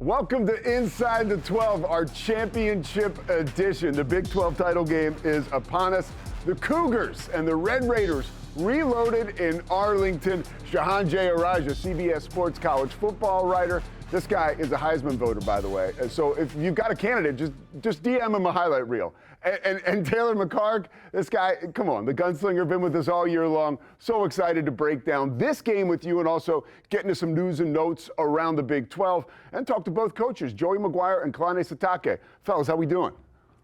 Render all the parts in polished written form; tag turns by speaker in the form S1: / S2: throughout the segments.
S1: Welcome to Inside the 12, our championship edition. The Big 12 title game is upon us. The Cougars and the Red Raiders reloaded in Arlington. Shahan Jayaraja, CBS Sports college football writer. This guy is a Heisman voter, by the way. So if you've got a candidate, just DM him a highlight reel. And Taylor McCarg, this guy, come on, the gunslinger, been with us all year long. So excited to break down this game with you and also get into some news and notes around the Big 12 and talk to both coaches, Joey Maguire and Kalani Sitake. Fellas, how we doing?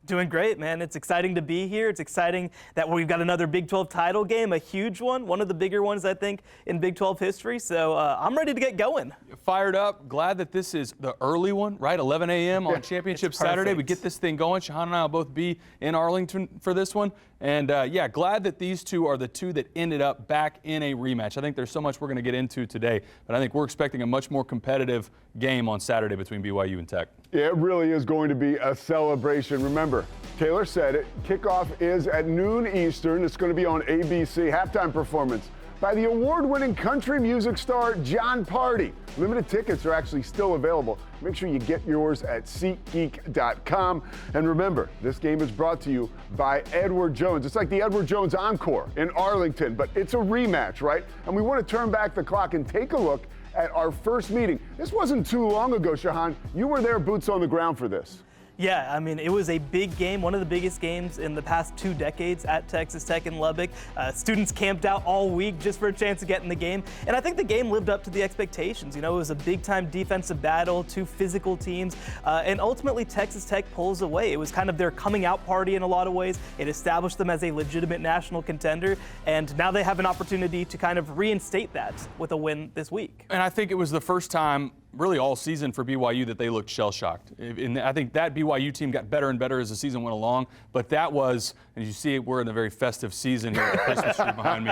S2: Doing great, man. It's exciting to be here. It's exciting that we've got another Big 12 title game, a huge one of the bigger ones, I think, in Big 12 history. So I'm ready to get going.
S3: Fired up. Glad that this is the early one, right? 11 a.m. on Championship Saturday. We get this thing going. Shahan and I will both be in Arlington for this one. And, yeah, glad that these two are the two that ended up back in a rematch. I think there's so much we're going to get into today, but I think we're expecting a much more competitive game on Saturday between BYU and Tech.
S1: Yeah, it really is going to be a celebration. Remember, Taylor said it, kickoff is at noon Eastern. It's going to be on ABC. Halftime performance by the award-winning country music star Jon Pardi. Limited tickets are actually still available. Make sure you get yours at SeatGeek.com. And remember, this game is brought to you by Edward Jones. It's like the Edward Jones Encore in Arlington, but it's a rematch, right? And we want to turn back the clock and take a look at our first meeting. This wasn't too long ago, Shahan. You were there, boots on the ground for this.
S2: Yeah, I mean, it was a big game, one of the biggest games in the past 2 decades at Texas Tech in Lubbock. Students camped out all week just for a chance to get in the game. And I think the game lived up to the expectations. You know, it was a big-time defensive battle, 2 physical teams. And ultimately, Texas Tech pulls away. It was kind of their coming out party in a lot of ways. It established them as a legitimate national contender. And now they have an opportunity to kind of reinstate that with a win this week.
S3: And I think it was the first time really all season for BYU that they looked shell-shocked. And I think that BYU team got better and better as the season went along. But that was, as you see, we're in a very festive season here with the Christmas tree behind me.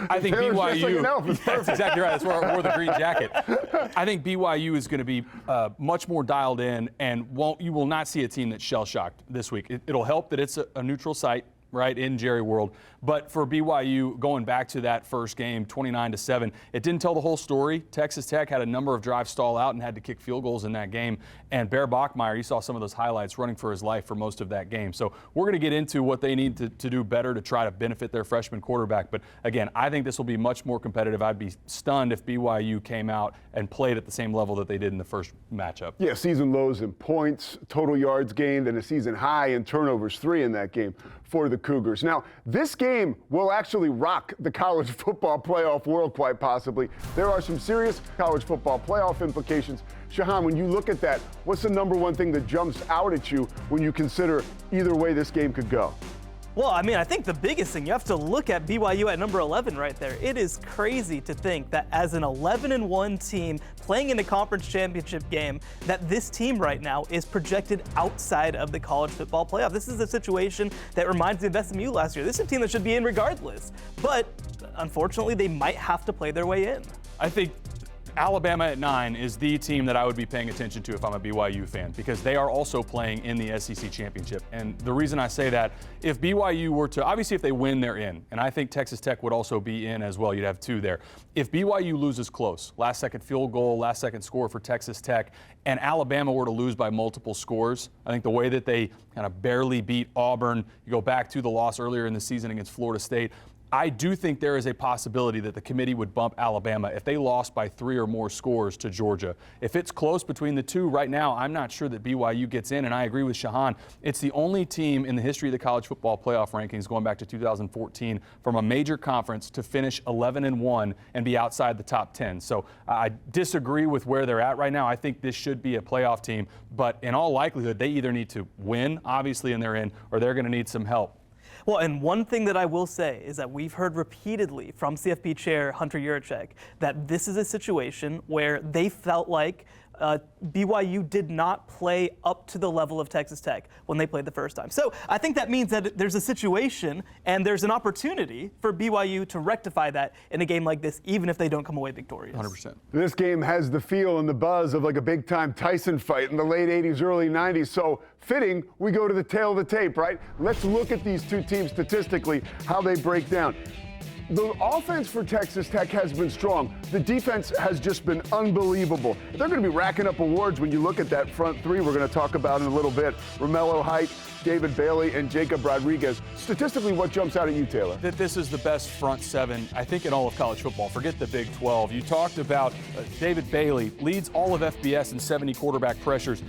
S3: I think BYU, that's exactly right. That's where I wore the green jacket. I think BYU is going to be much more dialed in, and you will not see a team that's shell-shocked this week. It'll help that it's a neutral site, right, in Jerry World. But for BYU, going back to that first game, 29-7, it didn't tell the whole story. Texas Tech had a number of drives stall out and had to kick field goals in that game. And Bear Bachmeier, you saw some of those highlights, running for his life for most of that game. So we're going to get into what they need to do better to try to benefit their freshman quarterback. But again, I think this will be much more competitive. I'd be stunned if BYU came out and played at the same level that they did in the first matchup.
S1: Yeah, season lows in points, total yards gained, and a season high in turnovers, 3 in that game for the Cougars. Now, this game will actually rock the college football playoff world quite possibly. There are some serious college football playoff implications. Shahan, when you look at that, what's the number one thing that jumps out at you when you consider either way this game could go?
S2: Well, I mean, I think the biggest thing, you have to look at BYU at number 11 right there. It is crazy to think that as an 11-1 team playing in a conference championship game, that this team right now is projected outside of the college football playoff. This is a situation that reminds me of SMU last year. This is a team that should be in regardless. But unfortunately, they might have to play their way in.
S3: I think Alabama at 9 is the team that I would be paying attention to if I'm a BYU fan, because they are also playing in the SEC championship. And the reason I say that, if BYU were to, obviously if they win, they're in. And I think Texas Tech would also be in as well. You'd have 2 there. If BYU loses close, last second field goal, last second score for Texas Tech, and Alabama were to lose by multiple scores, I think the way that they kind of barely beat Auburn, you go back to the loss earlier in the season against Florida State, I do think there is a possibility that the committee would bump Alabama if they lost by 3 or more scores to Georgia. If it's close between the two right now, I'm not sure that BYU gets in, and I agree with Shahan. It's the only team in the history of the college football playoff rankings going back to 2014 from a major conference to finish 11-1 and be outside the top 10. So I disagree with where they're at right now. I think this should be a playoff team, but in all likelihood, they either need to win, obviously, and they're in, or they're going to need some help.
S2: Well, and one thing that I will say is that we've heard repeatedly from CFP chair Hunter Yurachek that this is a situation where they felt like BYU did not play up to the level of Texas Tech when they played the first time. So I think that means that there's a situation and there's an opportunity for BYU to rectify that in a game like this, even if they don't come away victorious.
S3: 100%.
S1: This game has the feel and the buzz of like a big-time Tyson fight in the late 80s, early 90s. So fitting, we go to the tail of the tape, right? Let's look at these two teams statistically, how they break down. the offense for Texas Tech has been strong. The defense has just been unbelievable. They're going to be racking up awards when you look at that front three we're going to talk about in a little bit. Romello Height, David Bailey, and Jacob Rodriguez. Statistically, what jumps out at you, Taylor?
S3: That this is the best front seven, I think, in all of college football. Forget the Big 12. You talked about David Bailey leads all of FBS in 70 quarterback pressures.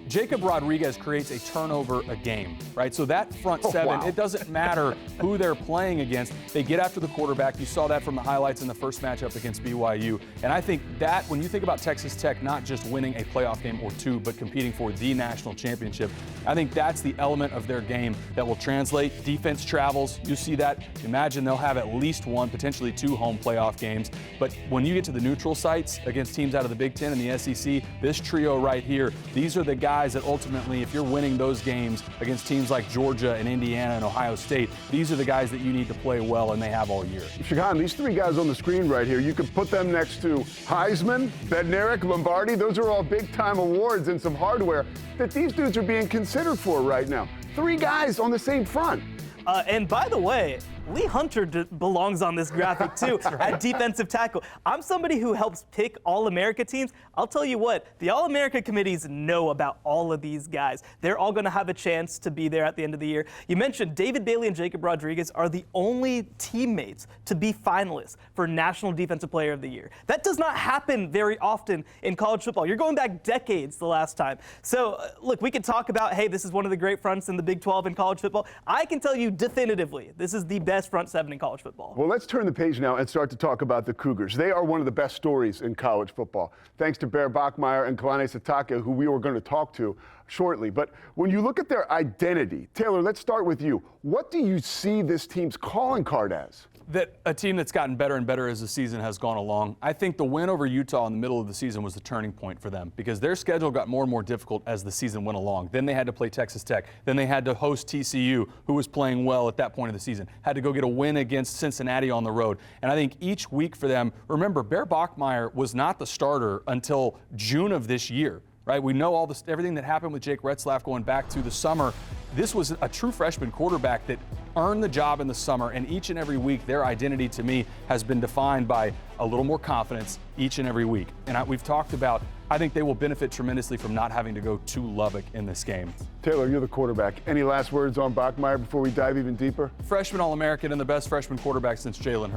S3: Jacob Rodriguez creates a turnover a game, right? So that front seven,
S1: wow.
S3: It doesn't matter who they're playing against. They get after the quarterback. You saw that from the highlights in the first matchup against BYU. And I think that when you think about Texas Tech not just winning a playoff game or two, but competing for the national championship, I think that's the element of their game that will translate. Defense travels. You see that. Imagine they'll have at least one, potentially two home playoff games. But when you get to the neutral sites against teams out of the Big Ten and the SEC, this trio right here, these are the guys that ultimately, if you're winning those games against teams like Georgia and Indiana and Ohio State, these are the guys that you need to play well, and they have all year.
S1: Shahan, these three guys on the screen right here, you could put them next to Heisman, Bednarik, Lombardi. Those are all big-time awards and some hardware that these dudes are being considered for right now. Three guys on the same front.
S2: And by the way, Lee Hunter belongs on this graphic too at defensive tackle. I'm somebody who helps pick All-America teams. I'll tell you what, the All-America committees know about all of these guys. They're all going to have a chance to be there at the end of the year. You mentioned David Bailey and Jacob Rodriguez are the only teammates to be finalists for National Defensive Player of the Year. That does not happen very often in college football. You're going back decades the last time. So, look, we could talk about, hey, this is one of the great fronts in the Big 12 in college football. I can tell you definitively, this is the best front seven in college football.
S1: Well, let's turn the page now and start to talk about the Cougars. They are one of the best stories in college football, thanks to Bear Bachmeier and Kalani Sitake, who we were going to talk to shortly. But when you look at their identity, Taylor, let's start with you. What do you see this team's calling card as?
S3: That a team that's gotten better and better as the season has gone along. I think the win over Utah in the middle of the season was the turning point for them because their schedule got more and more difficult as the season went along. Then they had to play Texas Tech. Then they had to host TCU, who was playing well at that point of the season. Had to go get a win against Cincinnati on the road. And I think each week for them, remember, Bear Bachmeier was not the starter until June of this year. Right, we know all this, everything that happened with Jake Retzlaff going back to the summer. This was a true freshman quarterback that earned the job in the summer, and each and every week their identity to me has been defined by a little more confidence each and every week. And we've talked about, I think they will benefit tremendously from not having to go to Lubbock in this game.
S1: Taylor, you're the quarterback. Any last words on Bachmeier before we dive even deeper?
S3: Freshman All-American and the best freshman quarterback since Jalen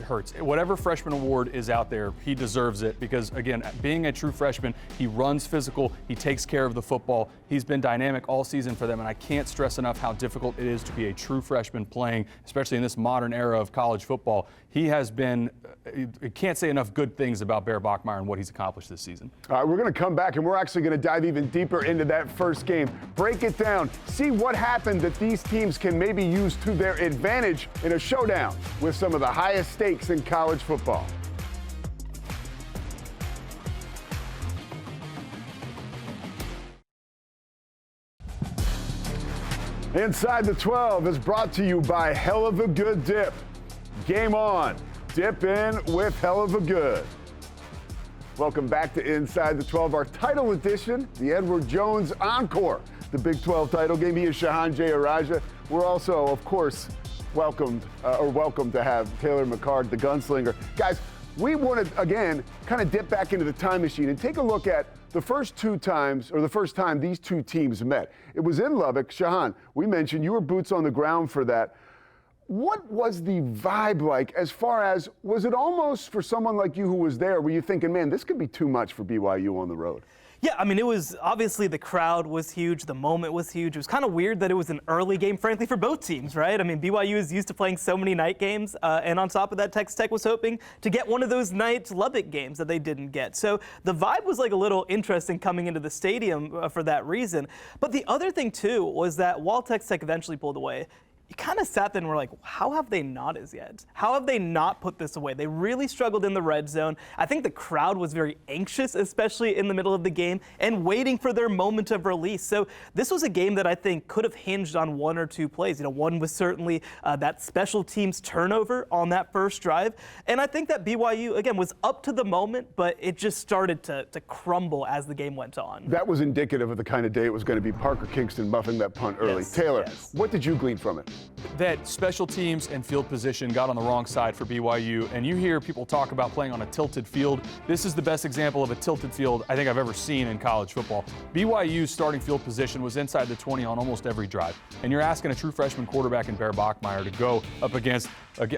S3: Hurts. Whatever freshman award is out there, he deserves it because, again, being a true freshman, he runs physical, he takes care of the football. He's been dynamic all season for them, and I can't stress enough how difficult it is to be a true freshman playing, especially in this modern era of college football. He has been, I can't say enough good things about Bear Bachmeier and what he's accomplished this season.
S1: All right, we're going to come back, and we're actually going to dive even deeper into that first game. Break it down. See what happened that these teams can maybe use to their advantage in a showdown with some of the highest stakes in college football. Inside the 12 is brought to you by Hell of a Good Dip. Game on. Dip in with Hell of a Good. Welcome back to Inside the 12, our title edition, the Edward Jones Encore, the Big 12 title game. He is Shahan Jayaraja. We're also, of course, welcome to have Taylor McCard, the gunslinger. Guys, we want to, again, kind of dip back into the time machine and take a look at the first time these two teams met. It was in Lubbock. Shahan, we mentioned you were boots on the ground for that. What was the vibe like as far as, was it almost for someone like you who was there, were you thinking, man, this could be too much for BYU on the road?
S2: Yeah, I mean, it was obviously the crowd was huge. The moment was huge. It was kind of weird that it was an early game, frankly, for both teams, right? I mean, BYU is used to playing so many night games. And on top of that, Texas Tech was hoping to get one of those night Lubbock games that they didn't get. So the vibe was like a little interesting coming into the stadium for that reason. But the other thing, too, was that while Texas Tech eventually pulled away, you kind of sat there and were like, how have they not as yet? How have they not put this away? They really struggled in the red zone. I think the crowd was very anxious, especially in the middle of the game, and waiting for their moment of release. So this was a game that I think could have hinged on one or two plays. You know, one was certainly that special teams turnover on that first drive. And I think that BYU, again, was up to the moment, but it just started to crumble as the game went on.
S1: That was indicative of the kind of day it was going to be. Parker Kingston muffing that punt early.
S2: Yes,
S1: Taylor,
S2: yes.
S1: what did you glean from it?
S3: that special teams and field position got on the wrong side for BYU, and you hear people talk about playing on a tilted field. This is the best example of a tilted field I think I've ever seen in college football. BYU's starting field position was inside the 20 on almost every drive, and you're asking a true freshman quarterback in Bear Bachmeier to go up against,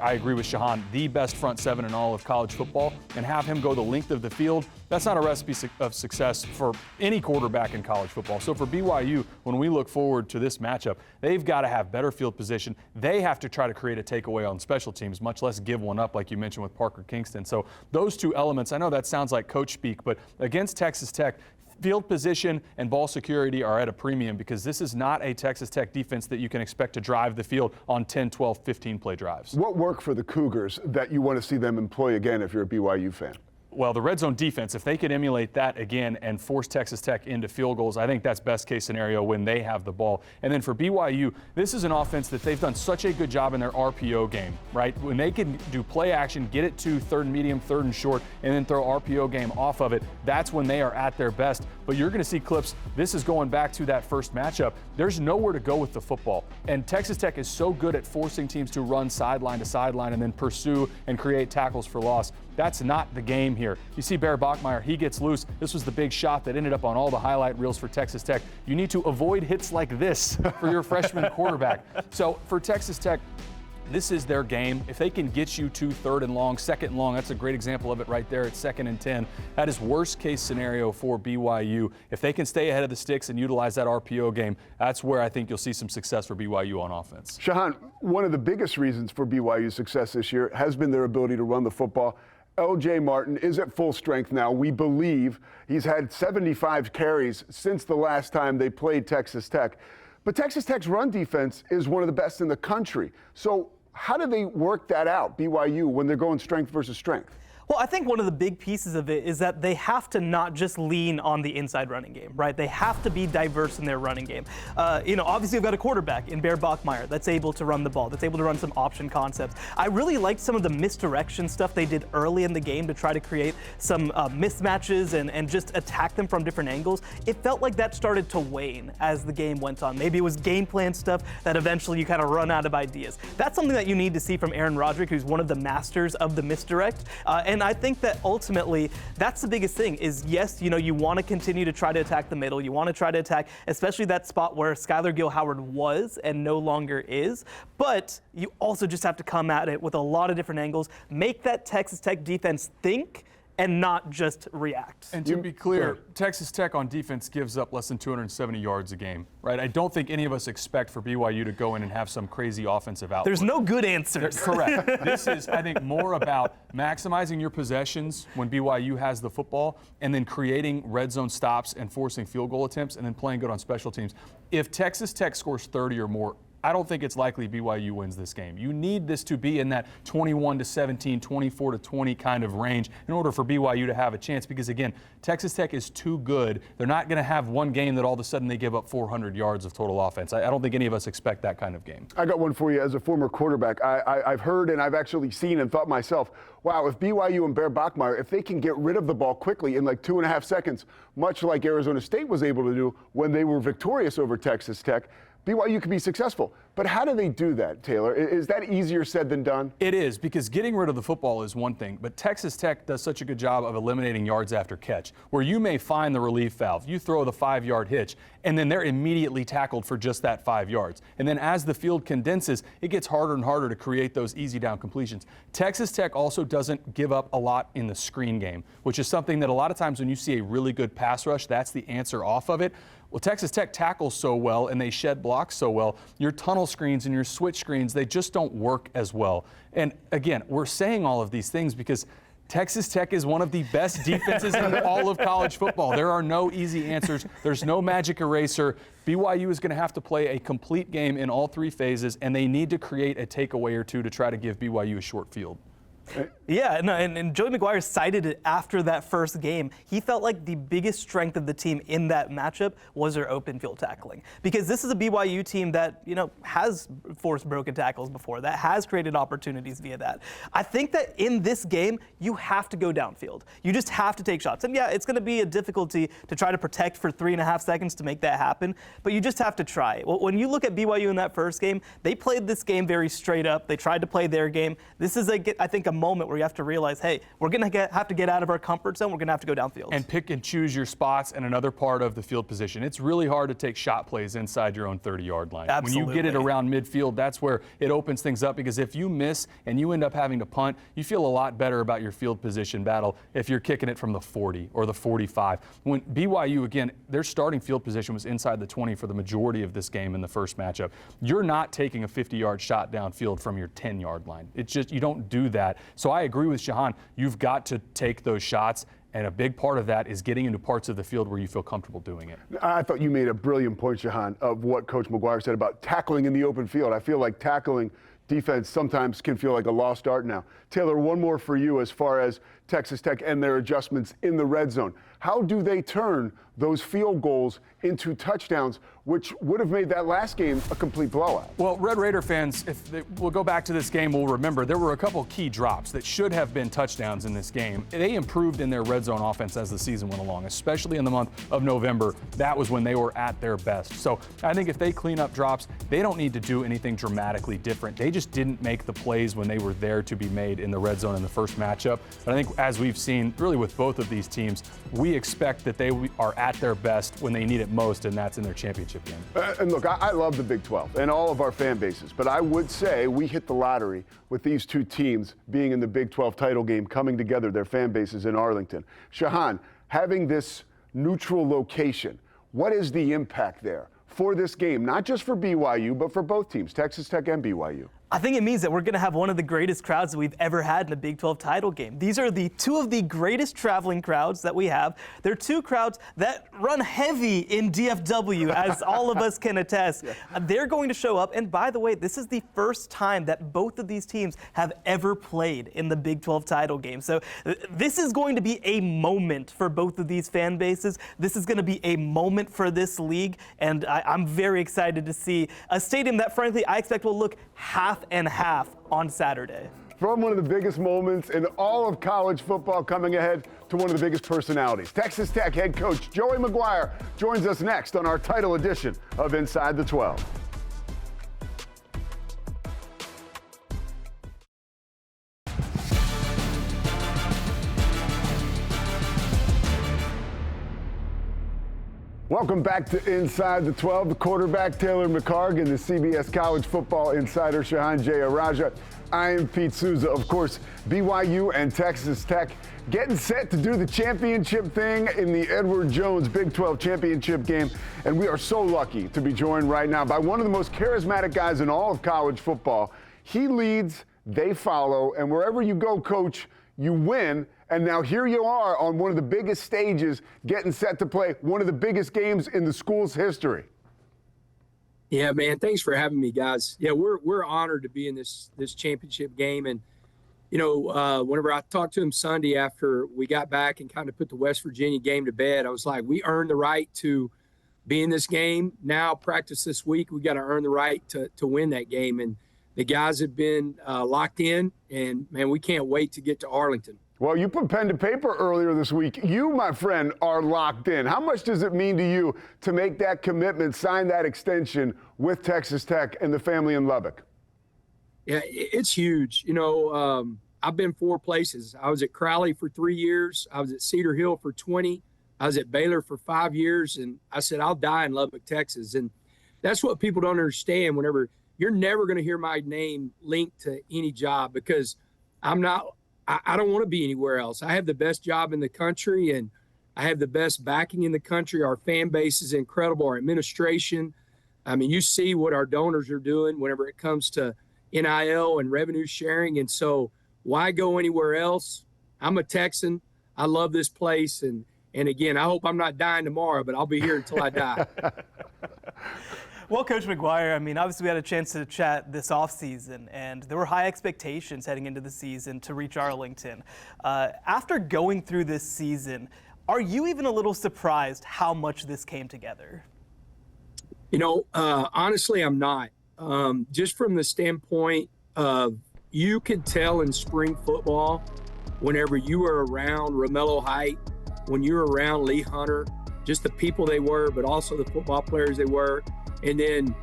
S3: I agree with Shahan, the best front seven in all of college football, and have him go the length of the field. That's not a recipe of success for any quarterback in college football. So for BYU, when we look forward to this matchup, they've got to have better field position. They have to try to create a takeaway on special teams, much less give one up like you mentioned with Parker Kingston. So those two elements, I know that sounds like coach speak, but against Texas Tech, field position and ball security are at a premium because this is not a Texas Tech defense that you can expect to drive the field on 10, 12, 15 play drives.
S1: What worked for the Cougars that you want to see them employ again if you're a BYU fan?
S3: Well, the red zone defense, if they could emulate that again and force Texas Tech into field goals, I think that's best case scenario when they have the ball. And then for BYU, this is an offense that they've done such a good job in their RPO game, right? When they can do play action, get it to third and medium, third and short, and then throw RPO game off of it, that's when they are at their best. But you're going to see clips, this is going back to that first matchup. There's nowhere to go with the football. And Texas Tech is so good at forcing teams to run sideline to sideline and then pursue and create tackles for loss. That's not the game here. You see Bear Bachmeier, he gets loose. This was the big shot that ended up on all the highlight reels for Texas Tech. You need to avoid hits like this for your freshman quarterback. So for Texas Tech, this is their game. If they can get you to third and long, second and long, that's a great example of it right there at 2nd and 10. That is worst case scenario for BYU. If they can stay ahead of the sticks and utilize that RPO game, that's where I think you'll see some success for BYU on offense.
S1: Shahan, one of the biggest reasons for BYU's success this year has been their ability to run the football. L.J. Martin is at full strength now. We believe he's had 75 carries since the last time they played Texas Tech. But Texas Tech's run defense is one of the best in the country. So how do they work that out, BYU, when they're going strength versus strength?
S2: Well, I think one of the big pieces of it is that they have to not just lean on the inside running game, right? They have to be diverse in their running game. Obviously, they've got a quarterback in Bear Bachmeier that's able to run the ball, that's able to run some option concepts. I really liked some of the misdirection stuff they did early in the game to try to create some mismatches and just attack them from different angles. It felt like that started to wane as the game went on. Maybe it was game plan stuff that eventually you kind of run out of ideas. That's something that you need to see from Aaron Roderick, who's one of the masters of the misdirect. And I think that ultimately that's the biggest thing is, yes, you want to continue to try to attack the middle. You want to try to attack, especially that spot where Skylar Gill-Howard was and no longer is. But you also just have to come at it with a lot of different angles, make that Texas Tech defense think and not just react.
S3: And to be clear, Texas Tech on defense gives up less than 270 yards a game, right? I don't think any of us expect for BYU to go in and have some crazy offensive output.
S2: There's no good answers.
S3: Correct. This is, I think, more about maximizing your possessions when BYU has the football and then creating red zone stops and forcing field goal attempts and then playing good on special teams. If Texas Tech scores 30 or more, I don't think it's likely BYU wins this game. You need this to be in that 21-17, 24-20 kind of range in order for BYU to have a chance because, again, Texas Tech is too good. They're not going to have one game that all of a sudden they give up 400 yards of total offense. I don't think any of us expect that kind of game.
S1: I got one for you as a former quarterback. I've heard and I've actually seen and thought myself, wow, if BYU and Bear Bachmeier, if they can get rid of the ball quickly in like 2.5 seconds, much like Arizona State was able to do when they were victorious over Texas Tech, BYU could be successful. But how do they do that, Taylor? Is that easier said than done?
S3: It is, because getting rid of the football is one thing, but Texas Tech does such a good job of eliminating yards after catch, where you may find the relief valve. You throw the 5-yard hitch, and then they're immediately tackled for just that 5 yards. And then as the field condenses, it gets harder and harder to create those easy down completions. Texas Tech also doesn't give up a lot in the screen game, which is something that a lot of times when you see a really good pass rush, that's the answer off of it. Well, Texas Tech tackles so well and they shed blocks so well, your tunnel screens and your switch screens, they just don't work as well. And again, we're saying all of these things because Texas Tech is one of the best defenses in all of college football. There are no easy answers. There's no magic eraser. BYU is going to have to play a complete game in all 3 phases, and they need to create a takeaway or two to try to give BYU a short field.
S2: Yeah, no, and Joey Maguire cited it after that first game. He felt like the biggest strength of the team in that matchup was their open field tackling. Because this is a BYU team that, has forced broken tackles before, that has created opportunities via that. I think that in this game, you have to go downfield. You just have to take shots. And yeah, it's going to be a difficulty to try to protect for 3.5 seconds to make that happen, but you just have to try. Well, when you look at BYU in that first game, they played this game very straight up. They tried to play their game. This is, I think, a moment where you have to realize, hey, we're going to have to get out of our comfort zone. We're going to have to go downfield.
S3: And pick and choose your spots and another part of the field position. It's really hard to take shot plays inside your own 30-yard line.
S2: Absolutely.
S3: When you get it around midfield, that's where it opens things up, because if you miss and you end up having to punt, you feel a lot better about your field position battle if you're kicking it from the 40 or the 45. When BYU, again, their starting field position was inside the 20 for the majority of this game in the first matchup. You're not taking a 50-yard shot downfield from your 10-yard line. It's just, you don't do that. So I agree with Shahan. You've got to take those shots, and a big part of that is getting into parts of the field where you feel comfortable doing it.
S1: I thought you made a brilliant point, Shahan, of what Coach Maguire said about tackling in the open field. I feel like tackling defense sometimes can feel like a lost art now. Taylor, one more for you as far as Texas Tech and their adjustments in the red zone. How do they turn those field goals into touchdowns, which would have made that last game a complete blowout?
S3: Well, Red Raider fans, we'll go back to this game, we'll remember there were a couple key drops that should have been touchdowns in this game. They improved in their red zone offense as the season went along, especially in the month of November. That was when they were at their best. So I think if they clean up drops, they don't need to do anything dramatically different. They just didn't make the plays when they were there to be made in the red zone in the first matchup. But I think as we've seen really with both of these teams, we expect that they are at their best when they need it most, and that's in their championship game.
S1: And look, I love the Big 12 and all of our fan bases, but I would say we hit the lottery with these two teams being in the Big 12 title game, coming together, their fan bases in Arlington. Shahan, having this neutral location, what is the impact there for this game, not just for BYU, but for both teams, Texas Tech and BYU?
S2: I think it means that we're going to have one of the greatest crowds that we've ever had in a Big 12 title game. These are the two of the greatest traveling crowds that we have. They're two crowds that run heavy in DFW, as all of us can attest. Yeah. They're going to show up. And by the way, this is the first time that both of these teams have ever played in the Big 12 title game. So this is going to be a moment for both of these fan bases. This is going to be a moment for this league. And I'm very excited to see a stadium that, frankly, I expect will look half and half on Saturday.
S1: From one of the biggest moments in all of college football coming ahead to one of the biggest personalities. Texas Tech head coach Joey Maguire joins us next on our title edition of Inside the 12. Welcome back to Inside the 12. The quarterback, Taylor McCarg, and the CBS College Football Insider, Shahan Jayaraja. I am Pete Souza. Of course, BYU and Texas Tech getting set to do the championship thing in the Edward Jones Big 12 championship game. And we are so lucky to be joined right now by one of the most charismatic guys in all of college football. He leads, they follow, and wherever you go, coach, you win. And now here you are on one of the biggest stages, getting set to play one of the biggest games in the school's history.
S4: Yeah, man. Thanks for having me, guys. Yeah, we're honored to be in this championship game. And, whenever I talked to him Sunday after we got back and kind of put the West Virginia game to bed, I was like, we earned the right to be in this game. Now practice this week. We got to earn the right to win that game. And the guys have been locked in, and, man, we can't wait to get to Arlington.
S1: Well, you put pen to paper earlier this week. You, my friend, are locked in. How much does it mean to you to make that commitment, sign that extension with Texas Tech and the family in Lubbock?
S4: Yeah, it's huge. I've been 4 places. I was at Crowley for 3 years. I was at Cedar Hill for 20. I was at Baylor for 5 years. And I said, I'll die in Lubbock, Texas. And that's what people don't understand. Whenever you're never going to hear my name linked to any job, because I don't want to be anywhere else. I have the best job in the country, and I have the best backing in the country. Our fan base is incredible. Our administration. I mean, you see what our donors are doing whenever it comes to NIL and revenue sharing. And so why go anywhere else? I'm a Texan. I love this place. And again, I hope I'm not dying tomorrow, but I'll be here until I die.
S2: Well, Coach Maguire, I mean, obviously we had a chance to chat this offseason, and there were high expectations heading into the season to reach Arlington. After going through this season, are you even a little surprised how much this came together?
S4: Honestly, I'm not. Just from the standpoint of you could tell in spring football, whenever you were around Romello Height, when you were around Lee Hunter, just the people they were, but also the football players they were. And then,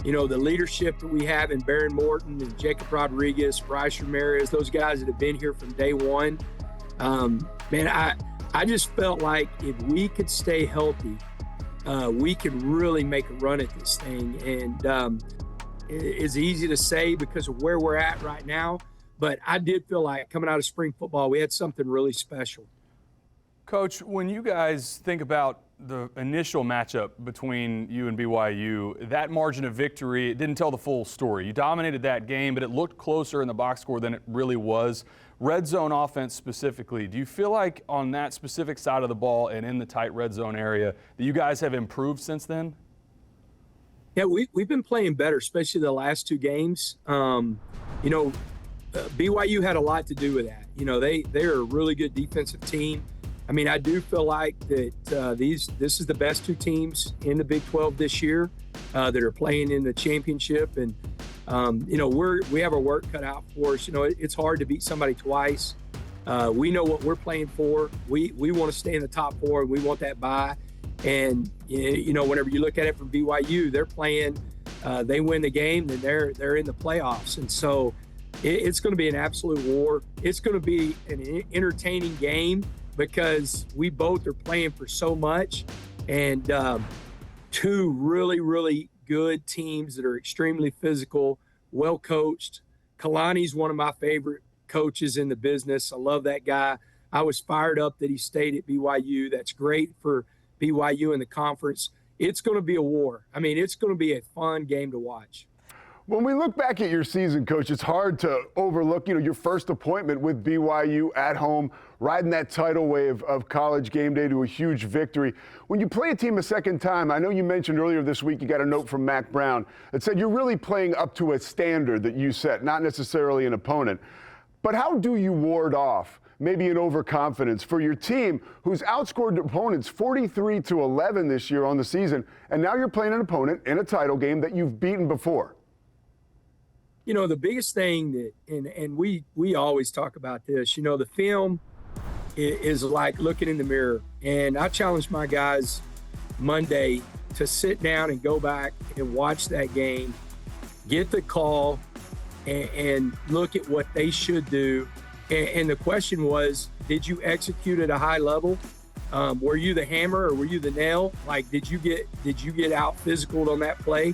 S4: the leadership that we have in Baron Morton and Jacob Rodriguez, Bryce Ramirez, those guys that have been here from day one. I just felt like if we could stay healthy, we could really make a run at this thing. And it's easy to say because of where we're at right now, but I did feel like coming out of spring football, we had something really special.
S3: Coach, when you guys think about the initial matchup between you and BYU, that margin of victory, it didn't tell the full story. You dominated that game, but it looked closer in the box score than it really was. Red zone offense specifically, do you feel like on that specific side of the ball and in the tight red zone area that you guys have improved since then?
S4: Yeah, we've been playing better, especially the last two games. BYU had a lot to do with that. They're a really good defensive team. I mean, I do feel like that this is the best two teams in the Big 12 this year that are playing in the championship. And, we have our work cut out for us. It's hard to beat somebody twice. We know what we're playing for. We want to stay in the top four, and we want that bye. And, whenever you look at it from BYU, they're playing, they win the game, then they're in the playoffs. And so it's going to be an absolute war. It's going to be an entertaining game, because we both are playing for so much, and two really, really good teams that are extremely physical, well coached. Kalani's one of my favorite coaches in the business. I love that guy. I was fired up that he stayed at BYU. That's great for BYU in the conference. It's going to be a war. I mean, it's going to be a fun game to watch.
S1: When we look back at your season, Coach, it's hard to overlook, your first appointment with BYU at home, riding that tidal wave of College game day to a huge victory. When you play a team a second time, I know you mentioned earlier this week you got a note from Mac Brown that said you're really playing up to a standard that you set, not necessarily an opponent. But how do you ward off maybe an overconfidence for your team who's outscored opponents 43-11 this year on the season, and now you're playing an opponent in a title game that you've beaten before?
S4: The biggest thing that, and we always talk about this, the film is like looking in the mirror. And I challenged my guys Monday to sit down and go back and watch that game, get the call, and look at what they should do. And the question was, did you execute at a high level? Were you the hammer or were you the nail? Like, did you get out physical on that play?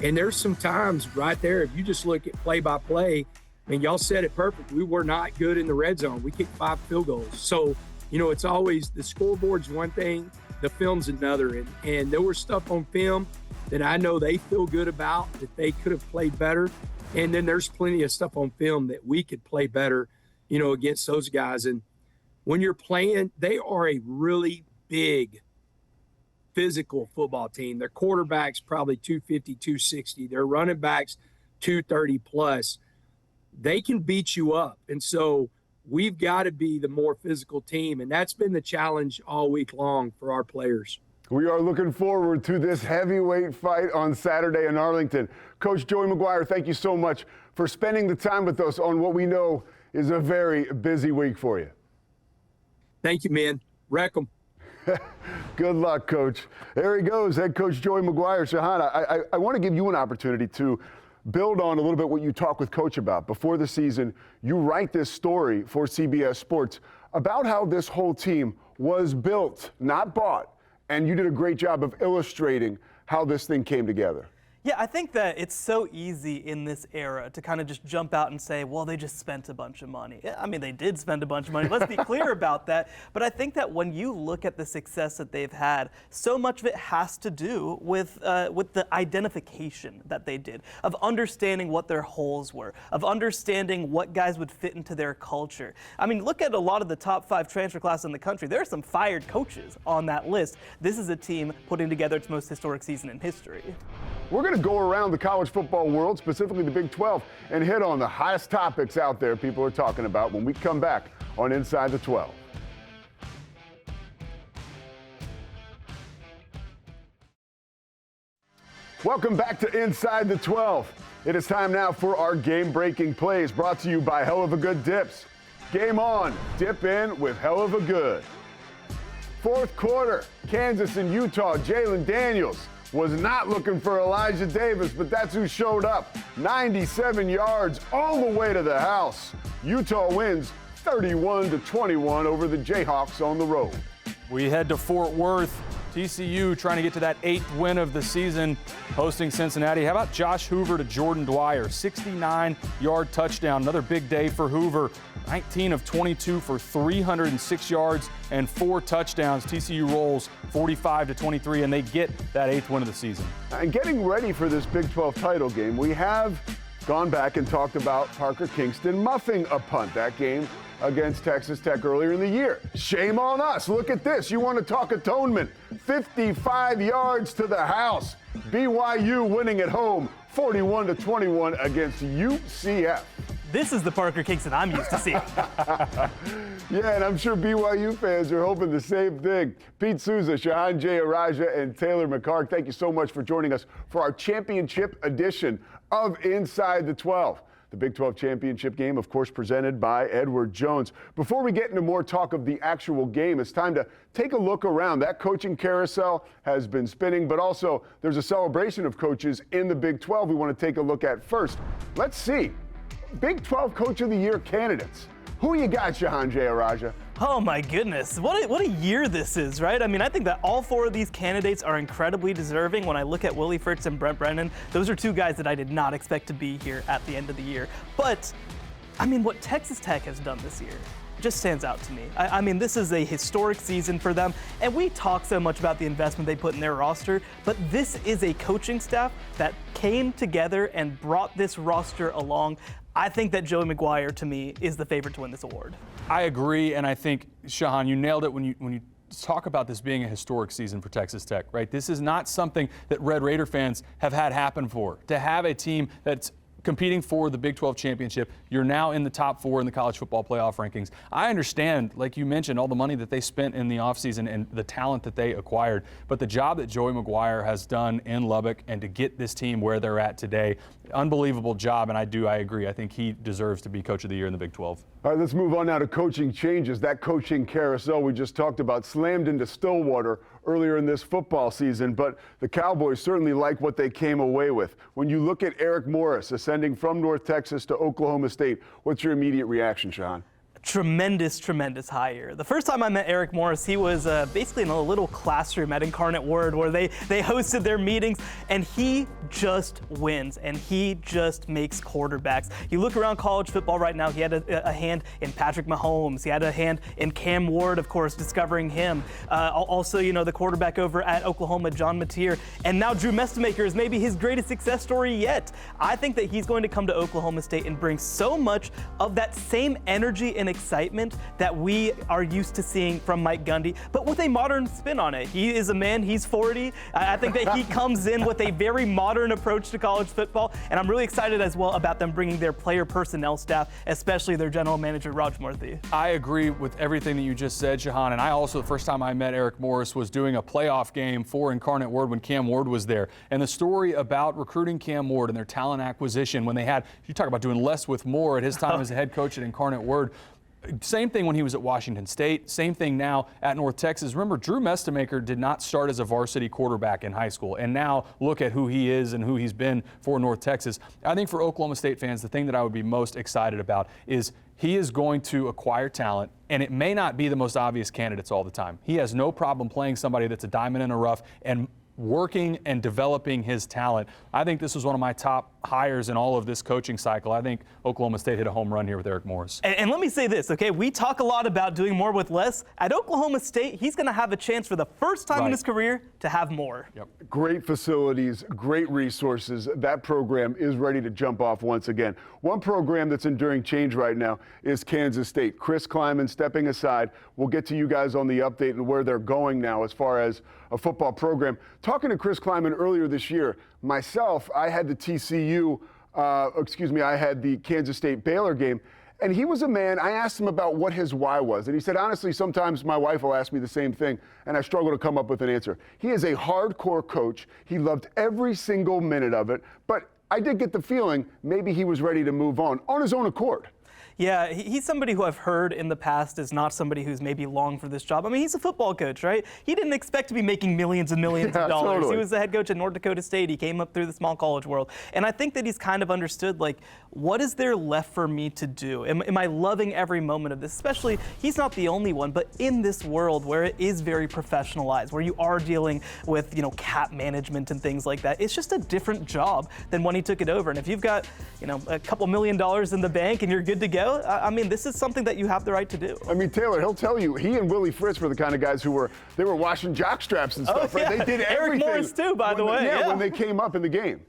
S4: And there's some times right there, if you just look at play by play, I mean, y'all said it perfect. We were not good in the red zone. We kicked 5 field goals. So, it's always the scoreboard's one thing, the film's another. And there was stuff on film that I know they feel good about, that they could have played better. And then there's plenty of stuff on film that we could play better, against those guys. And when you're playing, they are a really big physical football team. Their quarterback's probably 250, 260. Their running backs 230 plus. They can beat you up. And so we've got to be the more physical team. And that's been the challenge all week long for our players.
S1: We are looking forward to this heavyweight fight on Saturday in Arlington. Coach Joey Maguire, thank you so much for spending the time with us on what we know is a very busy week for you.
S4: Thank you, man. Wreck 'em.
S1: Good luck, Coach. There he goes, head coach Joey Maguire. Shahana, I want to give you an opportunity to build on a little bit what you talked with Coach about. Before the season, you write this story for CBS Sports about how this whole team was built, not bought, and you did a great job of illustrating how this thing came together.
S2: Yeah, I think that it's so easy in this era to kind of just jump out and say, well, they just spent a bunch of money. Yeah, I mean, they did spend a bunch of money. Let's be clear about that. But I think that when you look at the success that they've had, so much of it has to do with the identification that they did, of understanding what their holes were, of understanding what guys would fit into their culture. I mean, look at a lot of the top 5 transfer classes in the country. There are some fired coaches on that list. This is a team putting together its most historic season in history.
S1: We're going to go around the college football world, specifically the Big 12, and hit on the hottest topics out there people are talking about when we come back on Inside the 12. Welcome back to Inside the 12. It is time now for our game-breaking plays, brought to you by Hell of a Good Dips. Game on, dip in with Hell of a Good. Fourth quarter, Kansas and Utah, Jalen Daniels was not looking for Elijah Davis, but that's who showed up. 97 yards all the way to the house. Utah wins 31-21 over the Jayhawks on the road.
S3: We head to Fort Worth. TCU trying to get to that 8th win of the season, hosting Cincinnati. How about Josh Hoover to Jordan Dwyer? 69-yard touchdown. Another big day for Hoover. 19 of 22 for 306 yards and 4 touchdowns. TCU rolls 45-23, and they get that 8th win of the season.
S1: And getting ready for this Big 12 title game, we have gone back and talked about Parker Kingston muffing a punt. That game against Texas Tech earlier in the year. Shame on us. Look at this. You want to talk atonement. 55 yards to the house. BYU winning at home 41-21 against UCF.
S2: This is the Parker Kingston I'm used to seeing.
S1: Yeah, and I'm sure BYU fans are hoping the same thing. Pete Souza, Shahan Jayaraja, and Taylor McCark, thank you so much for joining us for our championship edition of Inside the 12. The Big 12 championship game, of course, presented by Edward Jones. Before we get into more talk of the actual game, it's time to take a look around. That coaching carousel has been spinning, but also there's a celebration of coaches in the Big 12 we want to take a look at first. Let's see. Big 12 Coach of the Year candidates. Who you got, Shahan Jayaraja?
S2: Oh my goodness, what a year this is, right? I mean, I think that all 4 of these candidates are incredibly deserving. When I look at Willie Fritz and Brent Brennan, those are 2 guys that I did not expect to be here at the end of the year. But, I mean, what Texas Tech has done this year just stands out to me. I mean, this is a historic season for them, and we talk so much about the investment they put in their roster, but this is a coaching staff that came together and brought this roster along. I think that Joey Maguire, to me, is the favorite to win this award.
S3: I agree, and I think, Shahan, you nailed it when you talk about this being a historic season for Texas Tech, right? This is not something that Red Raider fans have had happen before. To have a team that's competing for the Big 12 championship, you're now in the top 4 in the college football playoff rankings. I understand, like you mentioned, all the money that they spent in the offseason and the talent that they acquired, but the job that Joey Maguire has done in Lubbock and to get this team where they're at today, unbelievable job, and I agree. I think he deserves to be Coach of the Year in the Big 12.
S1: All right, let's move on now to coaching changes. That coaching carousel we just talked about slammed into Stillwater earlier in this football season, but the Cowboys certainly like what they came away with. When you look at Eric Morris ascending from North Texas to Oklahoma State, what's your immediate reaction, Shahan?
S2: Tremendous hire. The first time I met Eric Morris, he was basically in a little classroom at Incarnate Word where they hosted their meetings, and he just wins, and he just makes quarterbacks. You look around college football right now, he had a hand in Patrick Mahomes. He had a hand in Cam Ward, of course, discovering him. Also, you know, the quarterback over at Oklahoma, John Mateer. And now Drew Mestemaker is maybe his greatest success story yet. I think that he's going to come to Oklahoma State and bring so much of that same energy and excitement that we are used to seeing from Mike Gundy, but with a modern spin on it. He is a man, he's 40. I think that he comes in with a very modern approach to college football, and I'm really excited as well about them bringing their player personnel staff, especially their general manager, Raj Murthy.
S3: I agree with everything that you just said, Shahan, and I also, the first time I met Eric Morris was doing a playoff game for Incarnate Word when Cam Ward was there, and the story about recruiting Cam Ward and their talent acquisition when they had, you talk about doing less with more at his time as a head coach at Incarnate Word. Same thing when he was at Washington State. Same thing now at North Texas. Remember, Drew Mestemaker did not start as a varsity quarterback in high school. And now look at who he is and who he's been for North Texas. I think for Oklahoma State fans, the thing that I would be most excited about is he is going to acquire talent, and it may not be the most obvious candidates all the time. He has no problem playing somebody that's a diamond in the rough and working and developing his talent. I think this was one of my top hires in all of this coaching cycle. I think Oklahoma State hit a home run here with Eric Morris.
S2: And let me say this, okay? We talk a lot about doing more with less. At Oklahoma State, he's going to have a chance for the first time in his career to have more.
S3: Yep.
S1: Great facilities, great resources. That program is ready to jump off once again. One program that's enduring change right now is Kansas State. Chris Kleiman stepping aside. We'll get to you guys on the update and where they're going now as far as a football program. Talking to Chris Kleiman earlier this year, myself, I had I had the Kansas State Baylor game. And he was a man, I asked him about what his why was. And he said, honestly, sometimes my wife will ask me the same thing, and I struggle to come up with an answer. He is a hardcore coach. He loved every single minute of it. But I did get the feeling maybe he was ready to move on his own accord.
S2: Yeah, he's somebody who I've heard in the past is not somebody who's maybe long for this job. I mean, he's a football coach, right? He didn't expect to be making millions and millions of dollars.
S1: Totally.
S2: He was the head coach at North Dakota State. He came up through the small college world. And I think that he's kind of understood, like, what is there left for me to do? Am I loving every moment of this? Especially, he's not the only one, but in this world where it is very professionalized, where you are dealing with, cap management and things like that, it's just a different job than when he took it over. And if you've got, a couple $1 million in the bank and you're good to go, I mean, this is something that you have the right to do.
S1: I mean, Taylor, he'll tell you, he and Willie Fritz were the kind of guys who were washing jock straps and stuff, right? They did everything.
S2: Eric Morris, too, by the way.
S1: Yeah, when they came up in the game.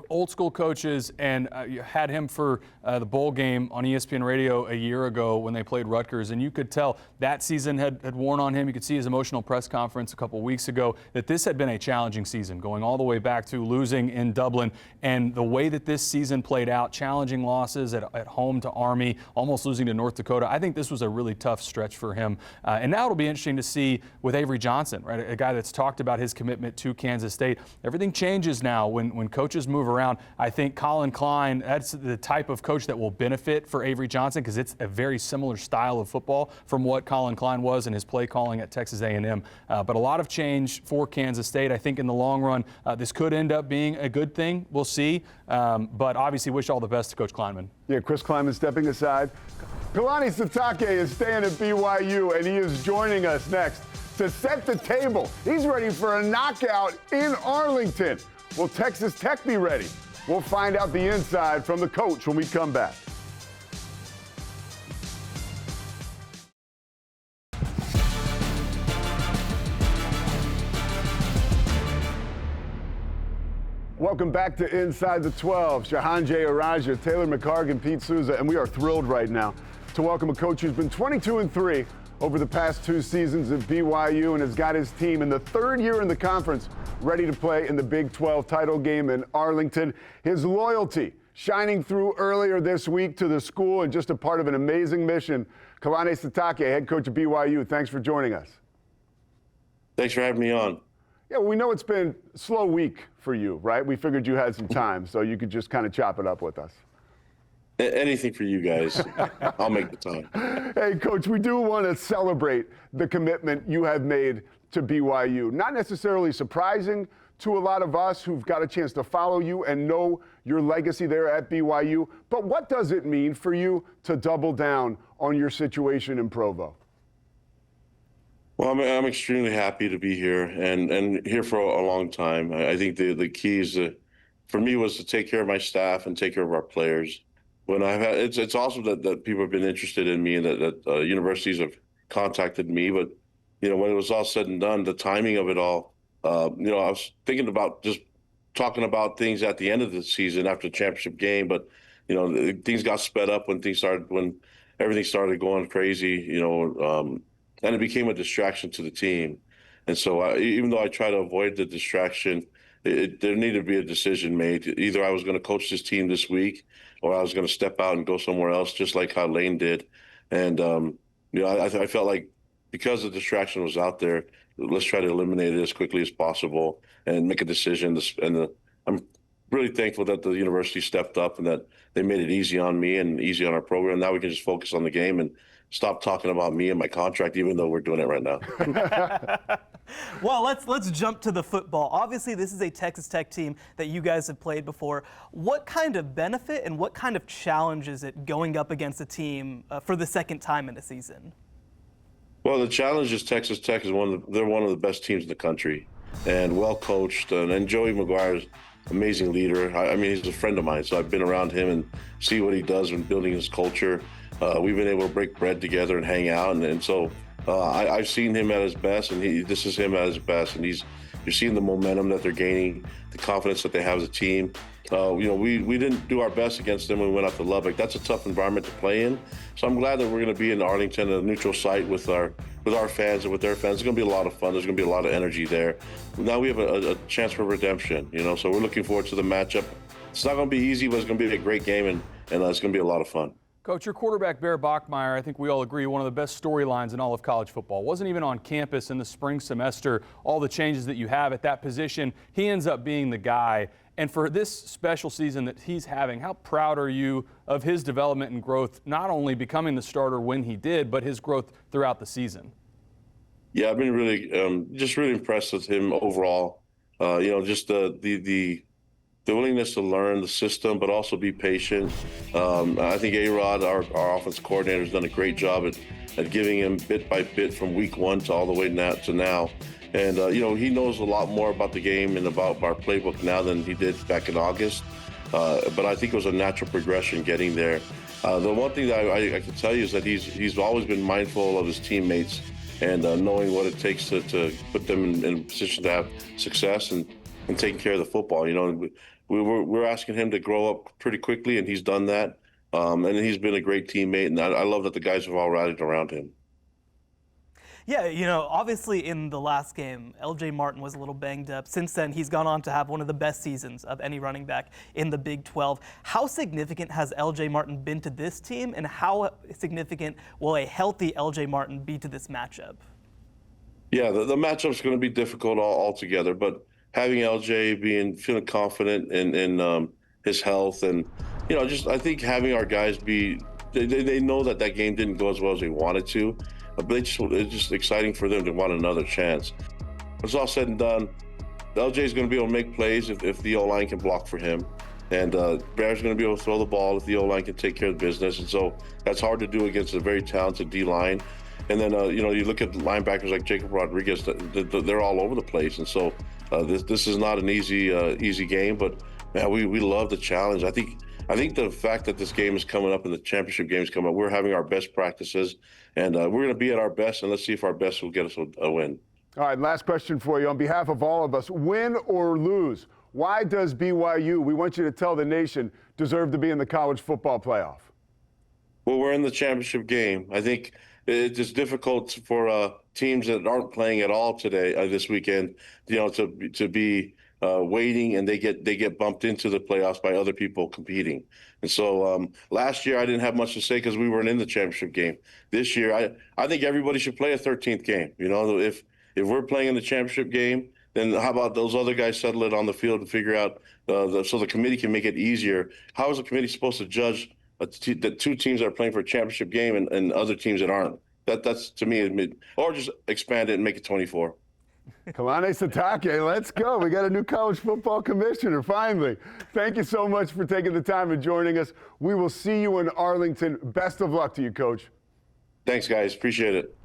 S3: Old school coaches, and you had him for the bowl game on ESPN Radio a year ago when they played Rutgers, and you could tell that season had worn on him. You could see his emotional press conference a couple weeks ago that this had been a challenging season, going all the way back to losing in Dublin, and the way that this season played out, challenging losses at home to Army, almost losing to North Dakota. I think this was a really tough stretch for him, and now it'll be interesting to see with Avery Johnson, right, a guy that's talked about his commitment to Kansas State. Everything changes now when coaches move around. I think Colin Klein, that's the type of coach that will benefit for Avery Johnson because it's a very similar style of football from what Colin Klein was in his play calling at Texas A&M. But a lot of change for Kansas State. I think in the long run, this could end up being a good thing. We'll see. But obviously wish all the best to Coach Kleinman.
S1: Yeah, Chris Kleiman stepping aside. Kalani Sitake is staying at BYU, and he is joining us next to set the table. He's ready for a knockout in Arlington. Will Texas Tech be ready? We'll find out the inside from the coach when we come back. Welcome back to Inside the 12. Shahan J. Araja, Taylor McCargan, Pete Souza, and we are thrilled right now to welcome a coach who's been 22-3 over the past 2 seasons at BYU and has got his team in the 3rd year in the conference ready to play in the Big 12 title game in Arlington. His loyalty shining through earlier this week to the school and just a part of an amazing mission. Kalani Sitake, head coach of BYU, thanks for joining us.
S5: Thanks for having me on.
S1: Yeah, well, we know it's been a slow week for you, right? We figured you had some time, so you could just kind of chop it up with us.
S5: Anything for you guys. I'll make the time.
S1: Hey, Coach, we do want to celebrate the commitment you have made to BYU. Not necessarily surprising to a lot of us who've got a chance to follow you and know your legacy there at BYU, but what does it mean for you to double down on your situation in Provo?
S5: Well, I'm extremely happy to be here and here for a long time. I think the keys for me was to take care of my staff and take care of our players. When I've had, it's awesome that people have been interested in me and that universities have contacted me. But, when it was all said and done, the timing of it all, I was thinking about just talking about things at the end of the season after the championship game. But, things got sped up when everything started going crazy, and it became a distraction to the team. And so even though I try to avoid the distraction, there needed to be a decision made. Either I was going to coach this team this week or I was going to step out and go somewhere else, just like how Lane did. And, I felt like because the distraction was out there, let's try to eliminate it as quickly as possible and make a decision. And I'm really thankful that the university stepped up and that they made it easy on me and easy on our program. Now we can just focus on the game and stop talking about me and my contract, even though we're doing it right now.
S2: Well, let's jump to the football. Obviously, this is a Texas Tech team that you guys have played before. What kind of benefit and what kind of challenge is it going up against a team for the second time in a season?
S5: Well, the challenge is Texas Tech is they're one of the best teams in the country. and well coached. And Joey Maguire is amazing leader. I mean, he's a friend of mine, so I've been around him and see what he does in building his culture. We've been able to break bread together and hang out, and so I've seen him at his best, and this is him at his best, and you're seeing the momentum that they're gaining, the confidence that they have as a team. We didn't do our best against them when we went out to Lubbock. That's a tough environment to play in. So I'm glad that we're going to be in Arlington, a neutral site with our fans and with their fans. It's going to be a lot of fun. There's going to be a lot of energy there. Now we have a chance for redemption, so we're looking forward to the matchup. It's not going to be easy, but it's going to be a great game, and it's going to be a lot of fun.
S3: Coach, your quarterback, Bear Bachmeier, I think we all agree, one of the best storylines in all of college football. Wasn't even on campus in the spring semester, all the changes that you have at that position. He ends up being the guy. And for this special season that he's having, how proud are you of his development and growth, not only becoming the starter when he did, but his growth throughout the season?
S5: Yeah, I've been really, just really impressed with him overall. Just the willingness to learn the system, but also be patient. I think A-Rod, our offensive coordinator, has done a great job at giving him bit by bit from week one to all the way to now. And, he knows a lot more about the game and about our playbook now than he did back in August. But I think it was a natural progression getting there. The one thing that I can tell you is that he's always been mindful of his teammates and knowing what it takes to put them in a position to have success and taking care of the football. We're asking him to grow up pretty quickly, and he's done that. And he's been a great teammate, and I love that the guys have all rallied around him.
S2: Yeah, obviously in the last game, LJ Martin was a little banged up. Since then, he's gone on to have one of the best seasons of any running back in the Big 12. How significant has LJ Martin been to this team, and how significant will a healthy LJ Martin be to this matchup?
S5: Yeah, the matchup's going to be difficult altogether, but having LJ feeling confident in his health, and I think having our guys they know that game didn't go as well as they wanted to, but it's just exciting for them to want another chance. When it's all said and done, LJ is going to be able to make plays if the O-line can block for him, and Bear's going to be able to throw the ball if the O-line can take care of business, and so that's hard to do against a very talented D-line. And then, you look at linebackers like Jacob Rodriguez, they're all over the place. And so this is not an easy game, but man, we love the challenge. I think the fact that this game is coming up and the championship game is coming up, we're having our best practices, and we're going to be at our best, and let's see if our best will get us a win.
S1: All right, last question for you. On behalf of all of us, win or lose, why does BYU, we want you to tell the nation, deserve to be in the college football playoff?
S5: Well, we're in the championship game. I think it's just difficult for teams that aren't playing at all this weekend, to be waiting, and they get bumped into the playoffs by other people competing. And so last year I didn't have much to say because we weren't in the championship game. This year I think everybody should play a 13th game. If we're playing in the championship game, then how about those other guys settle it on the field and figure out so the committee can make it easier? How is the committee supposed to judge the two teams that are playing for a championship game and other teams that aren't? That's to me, or just expand it and make it 24.
S1: Kalani Sitake, let's go. We got a new college football commissioner, finally. Thank you so much for taking the time and joining us. We will see you in Arlington. Best of luck to you, Coach.
S5: Thanks, guys. Appreciate it.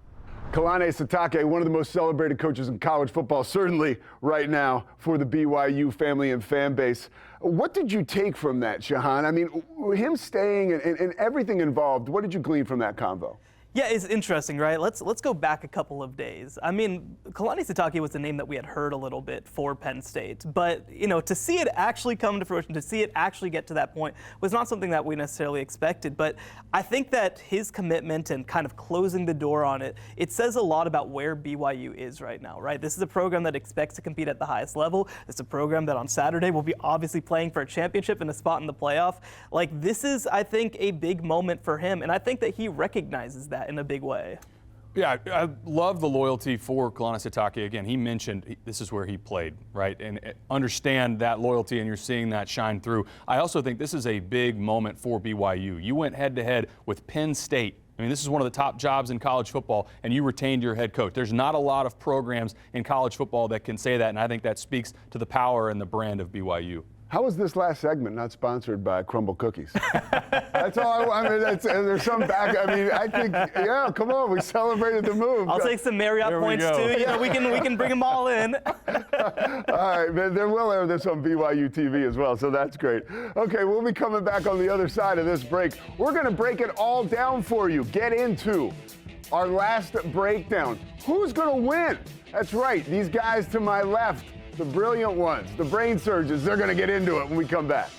S1: Kalani Sitake, one of the most celebrated coaches in college football, certainly right now for the BYU family and fan base. What did you take from that, Shahan? I mean, him staying and everything involved, what did you glean from that convo?
S2: Yeah, it's interesting, right? Let's go back a couple of days. I mean, Kalani Sitake was a name that we had heard a little bit for Penn State, but to see it actually come to fruition, to see it actually get to that point, was not something that we necessarily expected. But I think that his commitment and kind of closing the door on it, it says a lot about where BYU is right now, right? This is a program that expects to compete at the highest level. It's a program that on Saturday will be obviously playing for a championship and a spot in the playoff. Like, this is, I think, a big moment for him, and I think that he recognizes that in a big way.
S3: Yeah, I love the loyalty for Kalani Sitake. Again, he mentioned this is where he played, right? And understand that loyalty, and you're seeing that shine through. I also think this is a big moment for BYU. You went head-to-head with Penn State. I mean, this is one of the top jobs in college football, and you retained your head coach. There's not a lot of programs in college football that can say that, and I think that speaks to the power and the brand of BYU.
S1: How is this last segment not sponsored by Crumble Cookies? That's all I mean, there's some back. I mean, I think, yeah, come on, we celebrated the move.
S2: I'll take some Marriott points too. We can bring them all in.
S1: All right, man, they will air this on BYU TV as well, so that's great. Okay, we'll be coming back on the other side of this break. We're going to break it all down for you. Get into our last breakdown. Who's going to win? That's right, these guys to my left, the brilliant ones, the brain surgeons, they're going to get into it when we come back.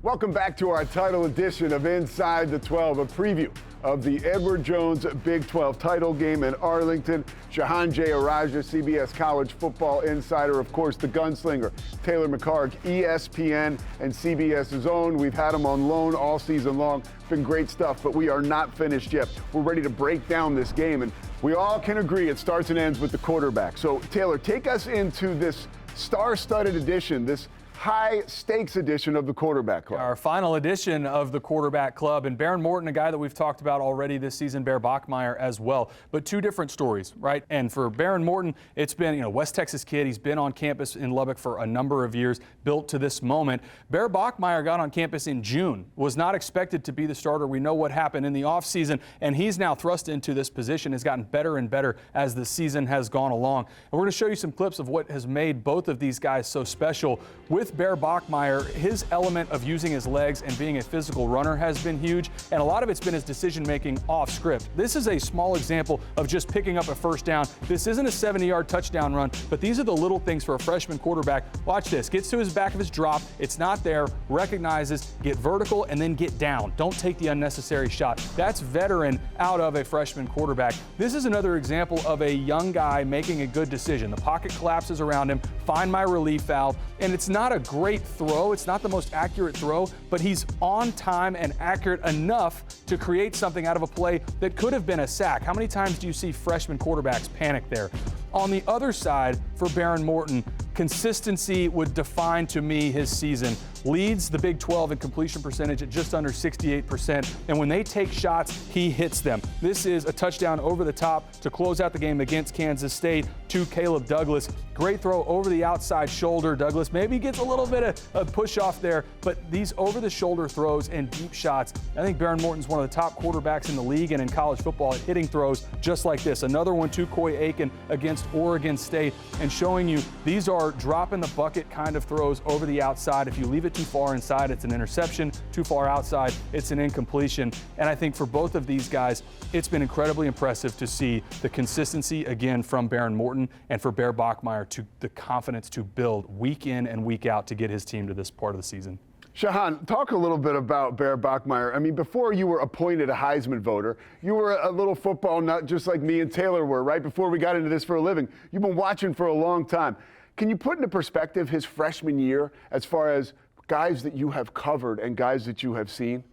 S1: Welcome back to our title edition of Inside the 12, a preview of the Edward Jones Big 12 title game in Arlington. Shahan Jeyarajah, CBS College Football Insider, of course, the gunslinger, Taylor McHargue, ESPN and CBS's own. We've had him on loan all season long. Been great stuff, but we are not finished yet. We're ready to break down this game, and we all can agree it starts and ends with the quarterback. So, Taylor, take us into this star-studded edition, this high-stakes edition of the Quarterback Club.
S3: Our final edition of the Quarterback Club. And Baron Morton, a guy that we've talked about already this season, Bear Bachmeier as well. But two different stories, right? And for Baron Morton, it's been, West Texas kid. He's been on campus in Lubbock for a number of years, built to this moment. Bear Bachmeier got on campus in June, was not expected to be the starter. We know what happened in the offseason, and he's now thrust into this position, has gotten better and better as the season has gone along. And we're going to show you some clips of what has made both of these guys so special. With Bear Bachmeier, his element of using his legs and being a physical runner has been huge, and a lot of it's been his decision-making off script. This is a small example of just picking up a first down. This isn't a 70-yard touchdown run, but these are the little things for a freshman quarterback. Watch this. Gets to his back of his drop. It's not there. Recognizes, get vertical, and then get down. Don't take the unnecessary shot. That's veteran out of a freshman quarterback. This is another example of a young guy making a good decision. The pocket collapses around him. Find my relief valve. And it's not a great throw. It's not the most accurate throw, but he's on time and accurate enough to create something out of a play that could have been a sack. How many times do you see freshman quarterbacks panic there? On the other side, for Baron Morton, consistency would define to me his season. Leads the Big 12 in completion percentage at just under 68%, and when they take shots, he hits them. This is a touchdown over the top to close out the game against Kansas State to Caleb Douglas. Great throw over the outside shoulder. Douglas maybe gets a little bit of push off there, but these over-the-shoulder throws and deep shots, I think Baron Morton's one of the top quarterbacks in the league and in college football at hitting throws just like this. Another one to Coy Aiken against Oregon State, and showing you these are drop-in-the-bucket kind of throws over the outside. If you leave it too far inside, it's an interception. Too far outside, it's an incompletion. And I think for both of these guys, it's been incredibly impressive to see the consistency again from Baron Morton, and for Bear Bachmeier to the confidence to build week in and week out to get his team to this part of the season.
S1: Shahan, talk a little bit about Bear Bachmeier. I mean, before you were appointed a Heisman voter, you were a little football nut just like me and Taylor were, right before we got into this for a living. You've been watching for a long time. Can you put into perspective his freshman year as far as guys that you have covered and guys that you have seen?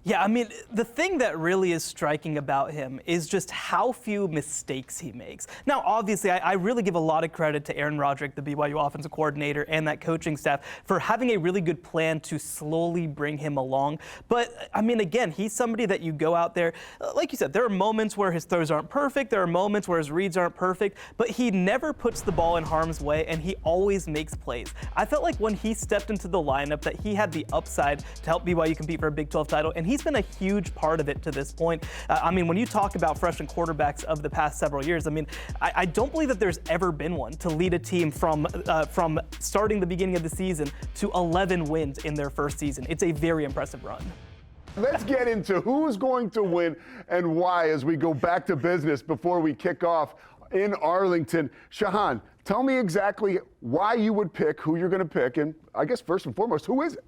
S2: Yeah, I mean, the thing that really is striking about him is just how few mistakes he makes. Now, obviously, I really give a lot of credit to Aaron Roderick, the BYU offensive coordinator, and that coaching staff for having a really good plan to slowly bring him along. But, I mean, again, he's somebody that you go out there, like you said, there are moments where his throws aren't perfect, there are moments where his reads aren't perfect, but he never puts the ball in harm's way, and he always makes plays. I felt like when he stepped into the lineup that he had the upside to help BYU compete for a Big 12 title, and he's been a huge part of it to this point. I mean, when you talk about freshman quarterbacks of the past several years, I mean, I don't believe that there's ever been one to lead a team from starting the beginning of the season to 11 wins in their first season. It's a very impressive run.
S1: Let's get into who's going to win and why as we go back to business before we kick off in Arlington. Shahan, tell me exactly why you would pick who you're going to pick, and I guess first and foremost, who is it?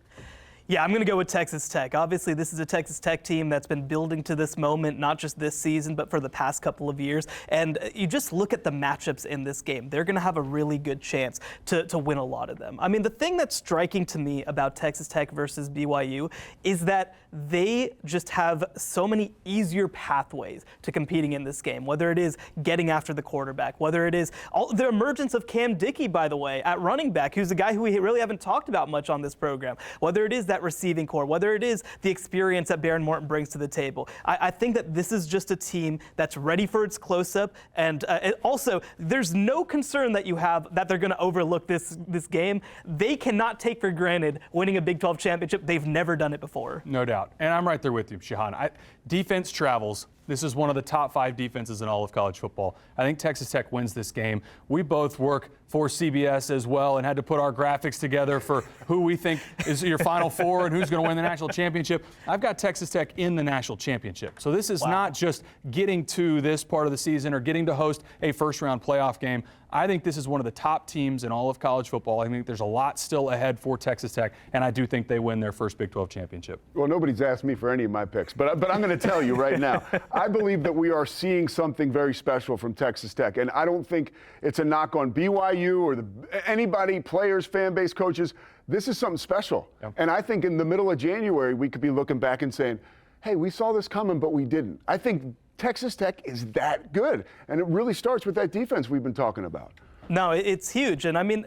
S2: Yeah, I'm going to go with Texas Tech. Obviously, this is a Texas Tech team that's been building to this moment, not just this season, but for the past couple of years. And you just look at the matchups in this game. They're going to have a really good chance to win a lot of them. I mean, the thing that's striking to me about Texas Tech versus BYU is that they just have so many easier pathways to competing in this game, whether it is getting after the quarterback, whether it is the emergence of Cam Dickey, by the way, at running back, who's a guy who we really haven't talked about much on this program, whether it is that receiving core, whether it is the experience that Baron Morton brings to the table. I think that this is just a team that's ready for its close-up, and also there's no concern that you have that they're going to overlook this game. They cannot take for granted winning a Big 12 championship. They've never done it before.
S3: No doubt. And I'm right there with you, Shahan. Defense travels. This is one of the top 5 defenses in all of college football. I think Texas Tech wins this game. We both work for CBS as well and had to put our graphics together for who we think is your Final Four and who's going to win the national championship. I've got Texas Tech in the national championship. So this is not just getting to this part of the season or getting to host a first-round playoff game. I think this is one of the top teams in all of college football. I think there's a lot still ahead for Texas Tech, and I do think they win their first Big 12 championship.
S1: Well, nobody's asked me for any of my picks, but I'm going to tell you right now. I believe that we are seeing something very special from Texas Tech, and I don't think it's a knock on BYU or anybody, players, fan base, coaches. This is something special. Yep. And I think in the middle of January, we could be looking back and saying, hey, we saw this coming, but we didn't. I think Texas Tech is that good, and it really starts with that defense we've been talking about.
S2: No, it's huge, and I mean,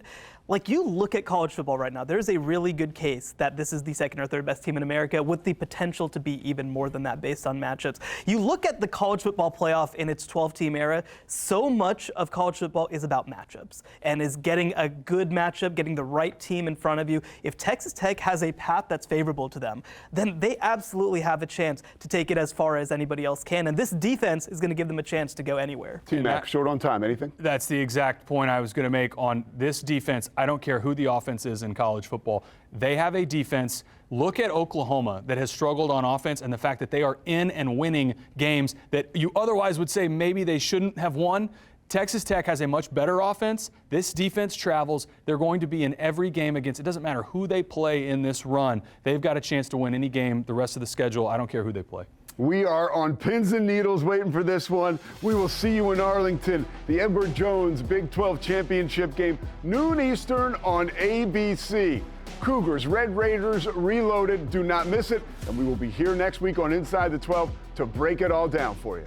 S2: like, you look at college football right now, there's a really good case that this is the second or third best team in America with the potential to be even more than that based on matchups. You look at the college football playoff in its 12-team era, so much of college football is about matchups and is getting a good matchup, getting the right team in front of you. If Texas Tech has a path that's favorable to them, then they absolutely have a chance to take it as far as anybody else can, and this defense is going to give them a chance to go anywhere.
S1: T-Mac, short on time, anything?
S3: That's the exact point I was going to make on this defense. I don't care who the offense is in college football. They have a defense. Look at Oklahoma that has struggled on offense, and the fact that they are in and winning games that you otherwise would say maybe they shouldn't have won. Texas Tech has a much better offense. This defense travels. They're going to be in every game against. It doesn't matter who they play in this run. They've got a chance to win any game the rest of the schedule. I don't care who they play.
S1: We are on pins and needles waiting for this one. We will see you in Arlington. The Edward Jones Big 12 Championship game, noon Eastern on ABC. Cougars, Red Raiders, Reloaded. Do not miss it. And we will be here next week on Inside the 12 to break it all down for you.